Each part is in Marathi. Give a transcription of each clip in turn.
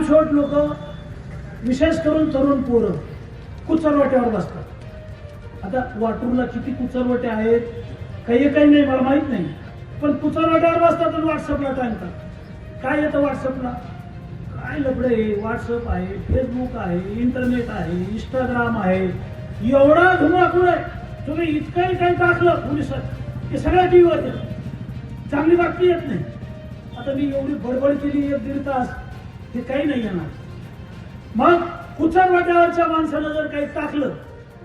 लांबछोट लोक, विशेष करून तरुण पोरं कुचरवाट्यावर बसतात. आता वाटूरला किती कुचरवाटे आहेत काही नाही मला माहित नाही, पण कुचरवाट्यावर बसतात आणि व्हॉट्सअपला टाकतात. काय येतं व्हॉट्सअपला? काय लफडे आहे. व्हॉट्सअप आहे, फेसबुक आहे, इंटरनेट आहे, इंस्टाग्राम आहे, एवढा धुमाकूळ आहे. तुम्ही इतकंही काही टाकलं पोलिसात की सगळ्या टीव्हीवर येतं, चांगली बातमी येत नाही. आता मी एवढी बडबड केली 1-1.5 तास, हे काही नाही येणार. मग कुचरवाट्यावरच्या माणसानं जर काही टाकलं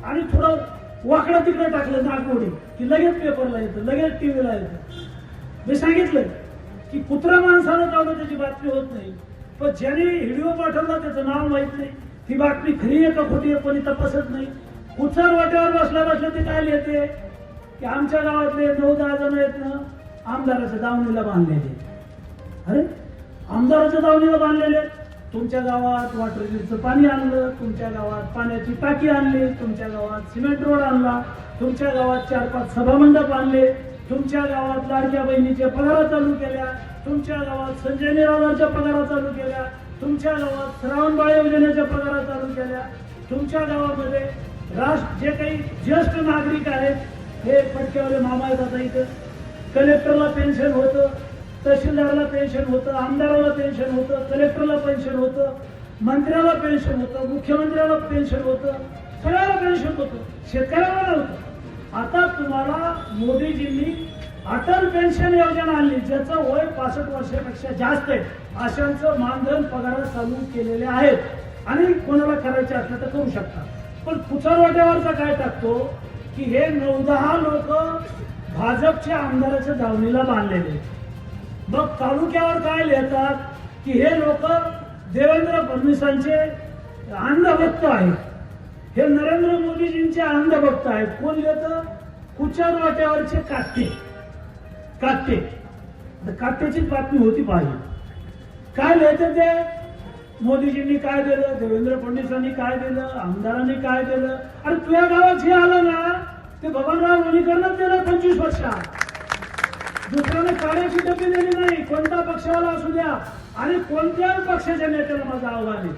आणि थोडं वाकडं तिकडे टाकलं नागमोडी की लगेच पेपरला येतं, लगेच टीव्हीला येतं. मी सांगितलं की कुत्रा माणसानं लावलं त्याची बातमी होत नाही, पण ज्याने व्हिडिओ पाठवला त्याचं नाव माहित नाही, ती बातमी खरी आहे का खोटी आहे कोणी तपासत नाही. कुचरवाट्यावर बसल्या ते काय लिहिते की आमच्या गावातले 9-10 जण आहेत ना आमदाराच्या दावणीला बांधलेले. अरे आमदाराच्या दावणीला बांधलेले, तुमच्या गावात वॉटर ग्रीडचं पाणी आणलं, तुमच्या गावात पाण्याची टाकी आणली, तुमच्या गावात सिमेंट रोड आणला, तुमच्या गावात 4-5 सभामंडप आणले, तुमच्या गावात लाडक्या बहिणीच्या पगारा चालू केल्या, तुमच्या गावात संजय निराधारच्या पगारा चालू केल्या, तुमच्या गावात श्रावणबाळ योजनेच्या पगारा चालू केल्या, तुमच्या गावामध्ये जे काही ज्येष्ठ नागरिक आहेत हे फटक्यावाले मामा आहेत. आता इथं कलेक्टरला पेन्शन होतं, तहसीलदारला पेन्शन होतं, आमदाराला पेन्शन होतं, कलेक्टरला पेन्शन होतं, मंत्र्याला पेन्शन होतं, मुख्यमंत्र्याला पेन्शन होतं, सगळ्याला पेन्शन होतं, शेतकऱ्याला नव्हतं. आता तुम्हाला मोदीजींनी अटल पेन्शन योजना आणली, ज्याचं वय 65 वर्षापेक्षा जास्त आहे अशांचं मानधन पगार चालू केलेले आहेत आणि कोणाला करायचे असलं तर करू शकता. पण कुचरवाट्यावरचा काय टाकतो की हे 9-10 लोक भाजपच्या आमदाराच्या दावणीला बांधलेले. मग तालुक्यावर काय लिहितात की हे लोक देवेंद्र फडणवीसांचे अंधभक्त आहेत, हे नरेंद्र मोदीजींचे अंधभक्त आहेत. कोण लिहितं? कुचरवाट्यावरचे काटे. काट्याचीच बातमी होती पाहिजे. काय लिहायचं ते? मोदीजींनी काय दिलं, देवेंद्र फडणवीसांनी काय दिलं, आमदारांनी काय दिलं. अरे तुझ्या गावात हे आलं ना ते बबनराव लोणीकरनंच दिलं 25 वर्षात. दुसऱ्याने काळ्याची डबी दिली नाही, कोणता पक्षावाला असू द्या आणि कोणत्याही पक्षाच्या नेत्याला माझं आव्हान आहे,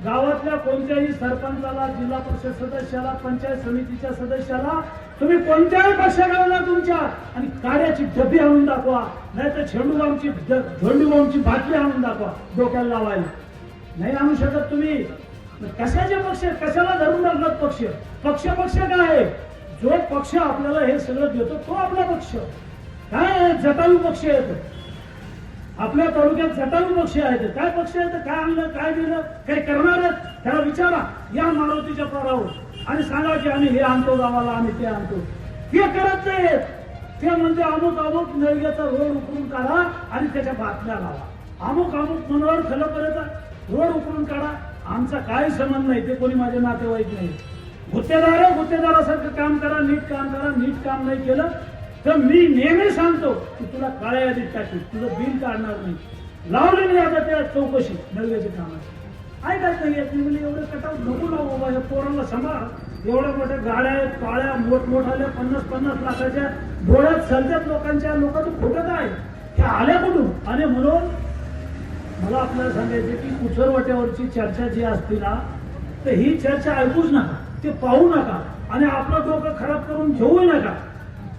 गावातल्या कोणत्याही सरपंचाला, जिल्हा परिषद सदस्याला, पंचायत समितीच्या सदस्याला तुम्ही कोणत्याही पक्षाला तुमच्या आणि काळ्याची डबी आणून दाखवा, नाही तर झेंडूबामची बाटली आणून दाखवा डोक्याला लावायला. नाही आणू शकत तुम्ही. कशाचे पक्ष, कशाला धरून लागतात पक्ष? पक्ष काय आहे? जो पक्ष आपल्याला हे सगळं देतो तो आपला पक्ष. काय जटायू पक्ष येतो आपल्या तालुक्यात, जटायू पक्ष आहेत. काय पक्ष आहेत? काय आणलं, काय दिलं, काय करणार आहेत? त्याला विचारा या मारुतीच्या पारावर आणि सांगा की आम्ही हे आणतो गावाला, आम्ही ते आणतो. हे करत नाहीत. ते म्हणजे अमुक नळग्याचा रोड उकरून काढा आणि त्याच्या बातम्या लावा. अमुक मनोहर खलपरेचा रोड उकरून काढा. आमचा काय संबंध नाही, ते कोणी माझे नातेवाईक नाही. गुत्तेदारासारखं काम करा, नीट काम करा. नीट काम नाही केलं तर मी नेहमी सांगतो की तुला काळ्या यादीत टाकेल, तुझं बिल काढणार नाही. लावले नाही आता त्या चौकशी नळग्याच्या कामाची. ऐकायच नाही येत. मी एवढं कटाव नको ना बाबा, या पोरांना सांभाळ. एवढ्या मोठ्या गाड्या आहेत, काळ्या मोठमोठाल्या 50-50 लाखाच्या डोळ्यात चालतात लोकांच्या. लोकांचं खोटं काय? हे आल्या कुठून? आणि म्हणून मला आपल्याला सांगायचं की कुचरवाट्यावरची चर्चा जी असते ना तर ही चर्चा ऐकूच नका, ते पाहू नका आणि आपलं डोकं खराब करून घेऊ नका.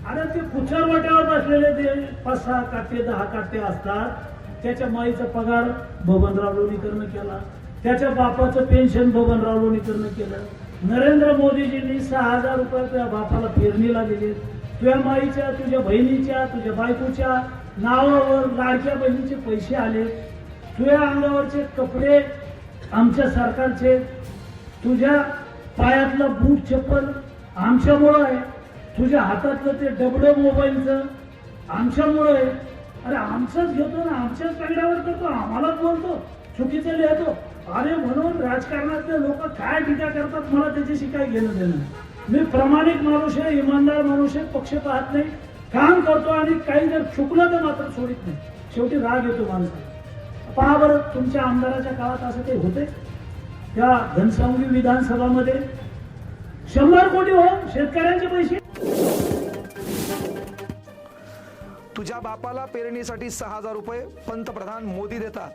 अरे ते कुचरवाट्यावर बसलेले ते 5-6 काटे 10 काटे असतात, त्याच्या माईचा पगार बबनराव लोणीकरनं केला, त्याच्या बापाचं पेन्शन बबनराव लोणीकरनं केलं. नरेंद्र मोदीजींनी 6,000 रुपये तुझ्या बापाला पेरणीला दिले. तुझ्या माईच्या, तुझ्या बहिणीच्या, तुझ्या बायकोच्या नावावर लाडक्या बहिणीचे पैसे आले. तुझ्या अंगावरचे कपडे आमच्या सरकारचे, तुझ्या पायातलं बूट चप्पल आमच्यामुळं आहे, तुझ्या हातातलं ते डबडं मोबाईलचं आमच्यामुळं आहे. अरे आमचंच घेतो ना, आमच्याच तंगड्यावर करतो, आम्हालाच बोलतो, चुकीचं लिहितो. अरे म्हणून राजकारणातले लोक काय टीका करतात मला त्याच्याशी काय घेणं देणं. मी प्रामाणिक माणूस आहे, इमानदार माणूस आहे, पक्ष पाहत नाही, काम करतो आणि काही जर चुकलं तर मात्र सोडित नाही. शेवटी राग येतो माणसाला. पहा बरं तुमच्या आमदाराच्या काळात असं काही होते? त्या घनसावंगी विधानसभामध्ये 100 कोटी हो शेतकऱ्यांचे पैसे. तुझ्या बापाला पेरणीसाठी 6,000 रुपये पंतप्रधान मोदी देतात.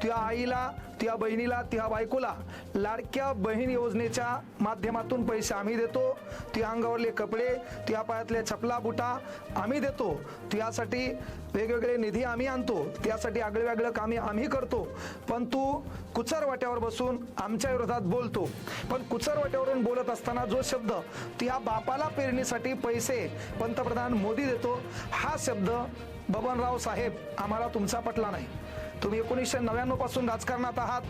तुझ्या आईला, तुझ्या बहिणीला, तुझ्या बायकोला लाडक्या बहीण योजनेच्या माध्यमातून पैसे आम्ही देतो. तुझ्या अंगावरले कपडे, तुझ्या पायातले चपला बुटा आम्ही देतो. तुझ्यासाठी वेगवेगळे निधी आम्ही आणतो. त्यासाठी आगळेवेगळं कामे आम्ही करतो. पण तू कुचर वाट्यावर बसून आमच्या विरोधात बोलतो. पण कुचर वाट्यावरून बोलत असताना जो शब्द तुझ्या बापाला पेरणीसाठी पैसे पंतप्रधान मोदी देतो, हा शब्द बबनराव साहेब आम्हाला तुमचा पटला नाही. तुम्ही 1999 पासून राजकारणात आहात.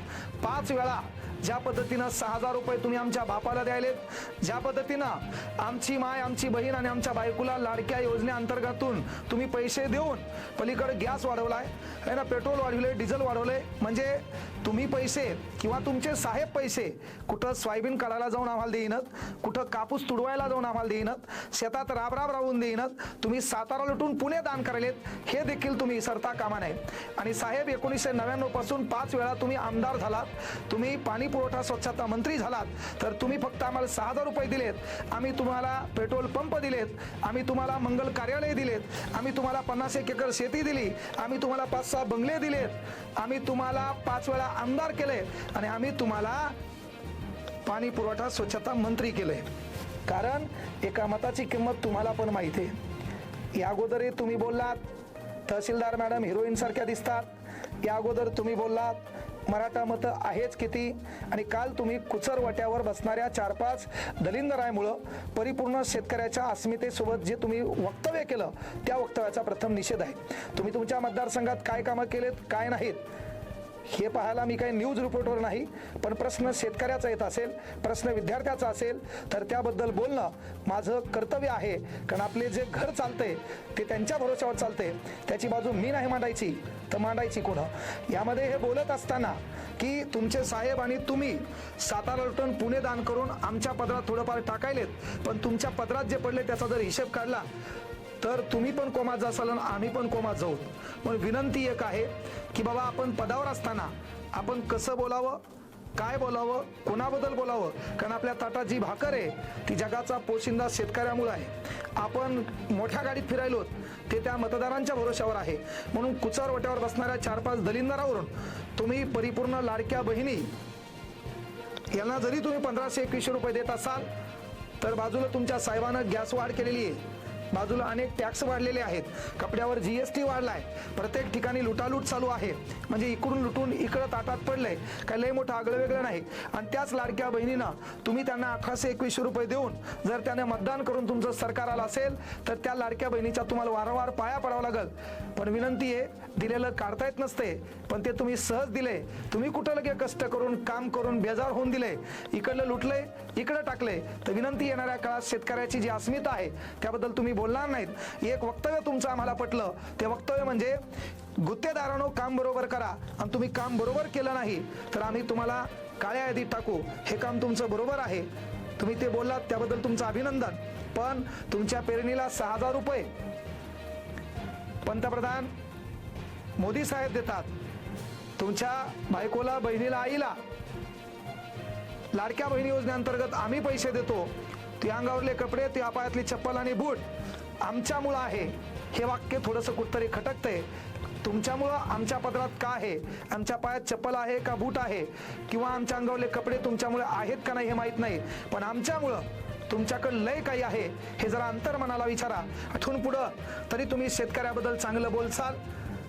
5 वेळा ज्या पद्धतीनं 6,000 रुपये तुम्ही आमच्या बापाला द्यायलेत, ज्या पद्धतीनं आमची माय, आमची बहीण आणि आमच्या बायकोला लाडक्या योजनेअंतर्गतून तुम्ही पैसे देऊन पलीकडे गॅस वाढवलाय आहे ना, पेट्रोल वाढवले, डिझेल वाढवले. म्हणजे तुम्ही पैसे किंवा तुमचे साहेब पैसे कुठं सोयाबीन काढायला जाऊन आम्हाला देईनत, कुठं कापूस तुडवायला जाऊन आम्हाला देईनत, शेतात राबराब राहून देईनत. तुम्ही सातारा लुटून पुणे दान करायलेत, हे देखील तुम्ही विसरता कामा नये. आणि साहेब 1999 पासून 5 वेळा तुम्ही आमदार झालात, तुम्ही पाणी पुरवठा स्वच्छता मंत्री झालात, तर तुम्ही फक्त आम्हाला 6,000 रुपये दिलेत. आम्ही तुम्हाला पेट्रोल पंप दिलेत, आम्ही तुम्हाला मंगल कार्यालय दिलेत, आम्ही तुम्हाला 50 एकर शेती दिली, आम्ही तुम्हाला 5-6 बंगले दिलेत, आम्ही तुम्हाला 5 वेळा आमदार केले आणि आम्ही तुम्हाला पाणी पुरवठा स्वच्छता मंत्री केले. कारण एका मताची किंमत तुम्हाला पण माहिती आहे. या अगोदरही तुम्ही बोललात तहसीलदार मॅडम हिरोईन सारख्या दिसतात. या अगोदर तुम्ही बोललात मराठा मतं आहेच किती, आणि काल तुम्ही कुचर वाट्यावर बसणाऱ्या 4-5 दलिंदरामुळं परिपूर्ण शेतकऱ्याच्या अस्मितेसोबत जे तुम्ही वक्तव्य केलं, त्या वक्तव्याचा प्रथम निषेध आहे. तुम्ही तुमच्या मतदारसंघात काय कामं केलेत, काय नाहीत, हे पाहायला मी काही न्यूज रिपोर्टर नाही. पण प्रश्न शेतकऱ्याचा येत असेल, प्रश्न विद्यार्थ्याचा असेल, तर त्याबद्दल बोलणं माझं कर्तव्य आहे. कारण आपले जे घर चालतंय ते त्यांच्या भरोश्यावर चालते. त्याची बाजू मी नाही मांडायची तर मांडायची कोणं. यामध्ये हे बोलत असताना की तुमचे साहेब आणि तुम्ही सातारा लुटून पुणे दान करून आमच्या पदरात थोडंफार टाकायलेत, पण तुमच्या पदरात जे पडले त्याचा जर हिशेब काढला तर तुम्ही पण कोमात जासाल आणि आम्ही पण कोमात जाऊ. पण विनंती एक आहे की बाबा, आपण पदावर असताना आपण कसं बोलावं, काय बोलावं, कोणाबद्दल बोलावं. कारण आपल्या ताटात जी भाकर आहे ती जगाचा पोशिंदा शेतकऱ्यामुळे आहे. आपण मोठ्या गाडीत फिरायलो ते त्या मतदारांच्या भरोश्यावर आहे. म्हणून कुचार वाट्यावर बसणाऱ्या 4-5 दलिंदरावरून तुम्ही परिपूर्ण लाडक्या बहिणी यांना जरी तुम्ही 1500-2100 रुपये देत असाल, तर बाजूला तुमच्या साहेबानं गॅस वाढ केलेली आहे, बाजूला अनेक टॅक्स वाढलेले आहेत, कपड्यावर GST वाढलाय, प्रत्येक ठिकाणी लुटालूट चालू आहे. म्हणजे इकडून लुटून इकडं ताटात पडलंय, काय लय मोठं आगळं वेगळं नाही. आणि त्याच लाडक्या बहिणीनं तुम्ही त्यांना 1821 रुपये देऊन जर त्याने मतदान करून तुमचं सरकार आलं असेल, तर त्या लाडक्या बहिणीच्या तुम्हाला वारंवार पाया पडावं लागल. पण विनंती आहे, दिलेलं काढता येत नसते, पण ते तुम्ही सहज दिले. तुम्ही कुठं लगे कष्ट करून काम करून बेजार होऊन दिले, इकडलं लुटले इकडं टाकले. तर विनंती, येणाऱ्या काळात शेतकऱ्याची जी अस्मिता आहे त्याबद्दल तुम्ही बोलणार नाहीत. एक वक्तव्य तुमचं आम्हाला पटलं. ते वक्तव्य म्हणजे गुत्तेदारांनो काम बरोबर करा, आणि तुम्ही काम बरोबर केलं नाही तर आम्ही तुम्हाला काळ्या यादीत टाकू. हे काम तुमचं बरोबर आहे, तुम्ही ते बोललात त्याबद्दल तुमचं अभिनंदन. पण तुमच्या पेरणीला 6,000 रुपये पंतप्रधान मोदी साहेब देतात, तुमच्या बायकोला, बहिणीला, आईला लाडक्या बहिणी योजनेअंतर्गत आम्ही पैसे देतो. ते अंगावरले कपडे, ते पायातली चप्पल आणि बूट आमच्यामुळं आहे. हे वाक्य थोडंसं कुठतरी खटकतंय. तुमच्यामुळं आमच्या पदरात का आहे, आमच्या पायात चप्पल आहे का बूट आहे, किंवा आमच्या अंगावरले कपडे तुमच्यामुळे आहेत का नाही हे माहीत नाही, पण आमच्यामुळं तुमच्याकडं लय काही आहे हे जरा अंतर्मनाला विचारा. आठवून पुढं तरी तुम्ही शेतकऱ्याबद्दल चांगलं बोलसाल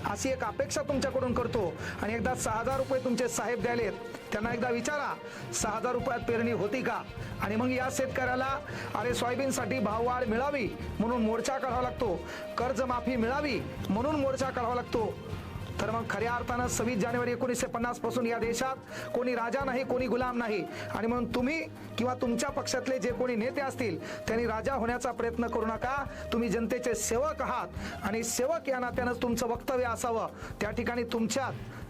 अशी एक अपेक्षा तुमच्याकडून करतो. आणि एकदा 6,000 रुपये तुमचे साहेब द्यायलेत, त्यांना एकदा विचारा 6,000 रुपयात पेरणी होती का. आणि मग या शेतकऱ्याला अरे सोयाबीनसाठी भाववाढ मिळावी म्हणून मोर्चा काढावा लागतो, कर्जमाफी मिळावी म्हणून मोर्चा काढावा लागतो. तर मग खऱ्या अर्थानं 26 जानेवारी 1950 पासून या देशात कोणी राजा नाही, कोणी गुलाम नाही. आणि म्हणून तुम्ही किंवा तुमच्या पक्षातले जे कोणी नेते असतील त्यांनी राजा होण्याचा प्रयत्न करू नका. तुम्ही जनतेचे सेवक आहात, आणि सेवक या नात्यानंच तुमचं वक्तव्य असावं. त्या ठिकाणी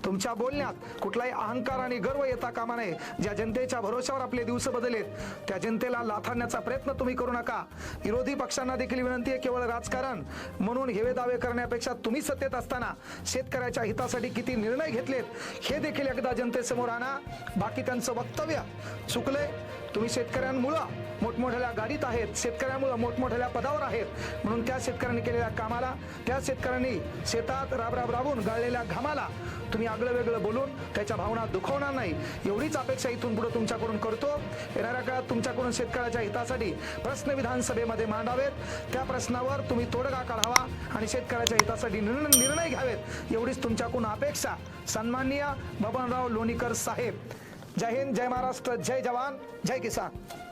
तुमच्या बोलण्यात कुठलाही अहंकार आणि गर्व येता कामा नये. ज्या जनतेच्या भरोश्यावर आपले दिवस बदलेत त्या जनतेला लाथाडण्याचा प्रयत्न तुम्ही करू नका. विरोधी पक्षांना देखील विनंती आहे, केवळ राजकारण म्हणून हेवे दावे करण्यापेक्षा तुम्ही सत्तेत असताना शेतकऱ्याच्या हितासाठी किती निर्णय घेतलेत हे देखील एकदा जनतेसमोर आणा. बाकी त्यांचं वक्तव्य चुकले तुम्ही शेतकऱ्यांमुळं मोठमोठ्या गाडीत आहेत, शेतकऱ्यांमुळं मोठमोठ्या पदावर आहेत, म्हणून त्या शेतकऱ्यांनी केलेल्या कामाला, त्या शेतकऱ्यांनी शेतात राबून गाळलेल्या घामाला तुम्ही आगळं वेगळं बोलून त्याच्या भावना दुखवणार नाही, एवढीच अपेक्षा इथून पुढे तुमच्याकडून करतो. येणाऱ्या काळात तुमच्याकडून शेतकऱ्याच्या हितासाठी प्रश्न विधानसभेमध्ये मांडावेत, त्या प्रश्नावर तुम्ही तोडगा काढावा आणि शेतकऱ्याच्या हितासाठी निर्णय घ्यावेत, एवढीच तुमच्याकडून अपेक्षा. सन्माननीय बबनराव लोणीकर साहेब. जय हिंद, जय महाराष्ट्र, जय जवान, जय किसान.